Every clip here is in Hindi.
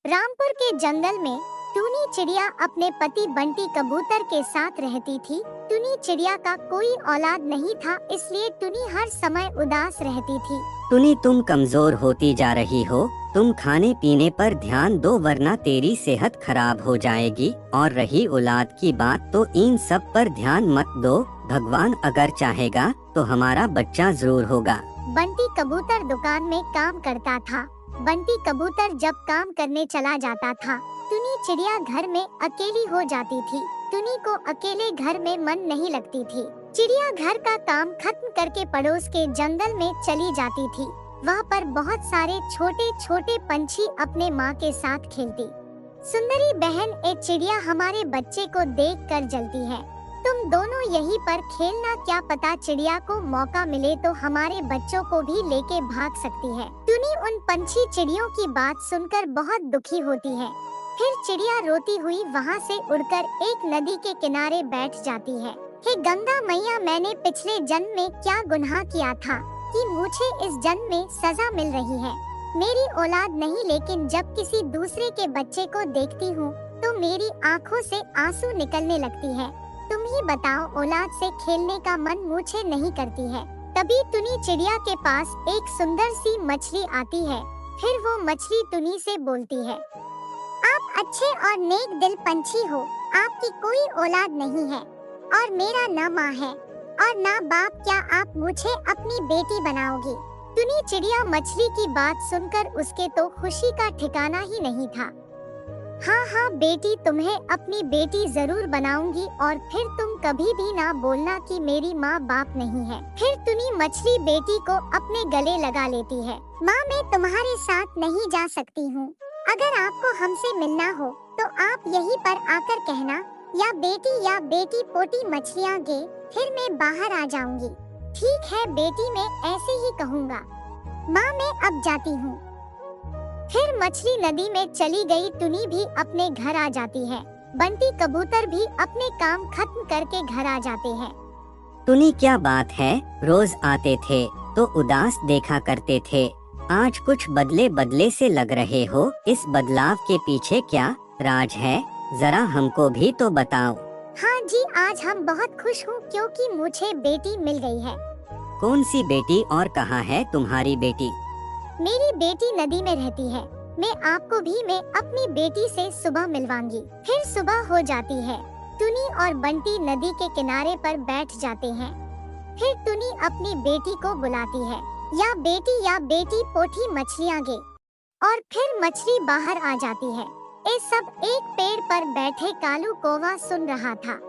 रामपुर के जंगल में टूनी चिड़िया अपने पति बंटी कबूतर के साथ रहती थी। टूनी चिड़िया का कोई औलाद नहीं था, इसलिए टूनी हर समय उदास रहती थी। टूनी, तुम कमजोर होती जा रही हो। तुम खाने पीने पर ध्यान दो, वरना तेरी सेहत खराब हो जाएगी। और रही औलाद की बात, तो इन सब पर ध्यान मत दो। भगवान अगर चाहेगा तो हमारा बच्चा जरूर होगा। बंटी कबूतर दुकान में काम करता था। बंटी कबूतर जब काम करने चला जाता था, टूनी चिड़िया घर में अकेली हो जाती थी। टूनी को अकेले घर में मन नहीं लगती थी। चिड़िया घर का काम खत्म करके पड़ोस के जंगल में चली जाती थी। वहाँ पर बहुत सारे छोटे छोटे पंछी अपने माँ के साथ खेलती। सुंदरी बहन, ए चिड़िया हमारे बच्चे को देखकर जलती है। तुम दोनों यहीं पर खेलना, क्या पता चिड़िया को मौका मिले तो हमारे बच्चों को भी लेके भाग सकती है। टूनी उन पंछी चिड़ियों की बात सुनकर बहुत दुखी होती है। फिर चिड़िया रोती हुई वहाँ से उड़कर एक नदी के किनारे बैठ जाती है। हे गंगा मैया, मैंने पिछले जन्म में क्या गुनाह किया था कि मुझे इस जन्म में सजा मिल रही है। मेरी औलाद नहीं, लेकिन जब किसी दूसरे के बच्चे को देखती हूँ तो मेरी आँखों से आंसू निकलने लगती है। तुम ही बताओ, औलाद से खेलने का मन मुझे नहीं करती है। तभी टूनी चिड़िया के पास एक सुंदर सी मछली आती है। फिर वो मछली टूनी से बोलती है, आप अच्छे और नेक दिल पंछी हो। आपकी कोई औलाद नहीं है और मेरा न माँ है और न बाप। क्या आप मुझे अपनी बेटी बनाओगी? टूनी चिड़िया मछली की बात सुनकर उसके तो खुशी का ठिकाना ही नहीं था। हाँ हाँ बेटी, तुम्हें अपनी बेटी जरूर बनाऊंगी और फिर तुम कभी भी ना बोलना कि मेरी माँ बाप नहीं है। फिर टूनी मछली बेटी को अपने गले लगा लेती है। माँ, मैं तुम्हारे साथ नहीं जा सकती हूँ। अगर आपको हमसे मिलना हो तो आप यहीं पर आकर कहना, या बेटी पोटी मछलियाँ गे, फिर मैं बाहर आ जाऊंगी। ठीक है बेटी, मैं ऐसे ही कहूँगा। माँ, मैं अब जाती हूँ। फिर मछली नदी में चली गई। टूनी भी अपने घर आ जाती है। बंटी कबूतर भी अपने काम खत्म करके घर आ जाते हैं। टूनी, क्या बात है? रोज आते थे तो उदास देखा करते थे, आज कुछ बदले बदले से लग रहे हो। इस बदलाव के पीछे क्या राज है? जरा हमको भी तो बताओ। हाँ जी, आज हम बहुत खुश हूँ क्योंकि मुझे बेटी मिल गई है। कौन सी बेटी और कहाँ है तुम्हारी बेटी? मेरी बेटी नदी में रहती है। मैं अपनी बेटी से सुबह मिलवाऊंगी। फिर सुबह हो जाती है। टूनी और बंटी नदी के किनारे पर बैठ जाते हैं। फिर टूनी अपनी बेटी को बुलाती है, या बेटी पोठी मछलियाँ गे। और फिर मछली बाहर आ जाती है। ये सब एक पेड़ पर बैठे कालू कौवा सुन रहा था।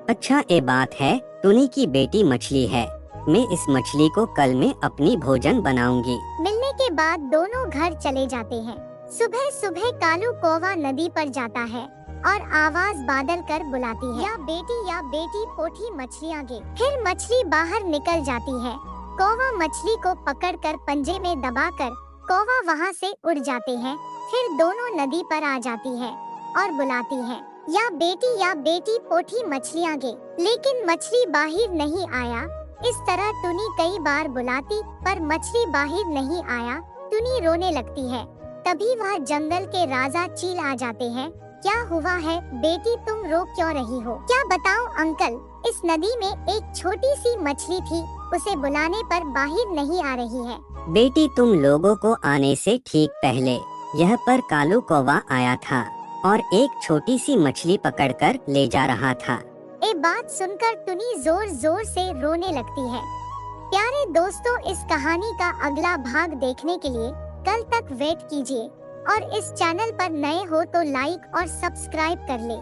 अच्छा, ये बात है, टूनी की बेटी मछली है। मैं इस मछली को कल में अपनी भोजन बनाऊंगी। मिलने के बाद दोनों घर चले जाते हैं। सुबह सुबह कालू कौवा नदी पर जाता है और आवाज बादल कर बुलाती है, या बेटी पोठी मछलियाँ गे। फिर मछली बाहर निकल जाती है। कौवा मछली को पकड़कर पंजे में दबाकर कौवा वहाँ से उड़ जाते हैं। फिर दोनों नदी पर आ जाती है और बुलाती है, या बेटी पोठी मछलियाँ गे। लेकिन मछली बाहर नहीं आया। इस तरह टूनी कई बार बुलाती पर मछली बाहर नहीं आया। टूनी रोने लगती है। तभी वह जंगल के राजा चील आ जाते हैं। क्या हुआ है बेटी, तुम रो क्यों रही हो? क्या बताऊं अंकल, इस नदी में एक छोटी सी मछली थी, उसे बुलाने पर बाहर नहीं आ रही है। बेटी, तुम लोगों को आने से ठीक पहले यह पर कालू कौवा आया था और एक छोटी सी मछली पकड़कर ले जा रहा था। ये बात सुनकर टूनी जोर जोर से रोने लगती है। प्यारे दोस्तों, इस कहानी का अगला भाग देखने के लिए कल तक वेट कीजिए और इस चैनल पर नए हो तो लाइक और सब्सक्राइब कर ले।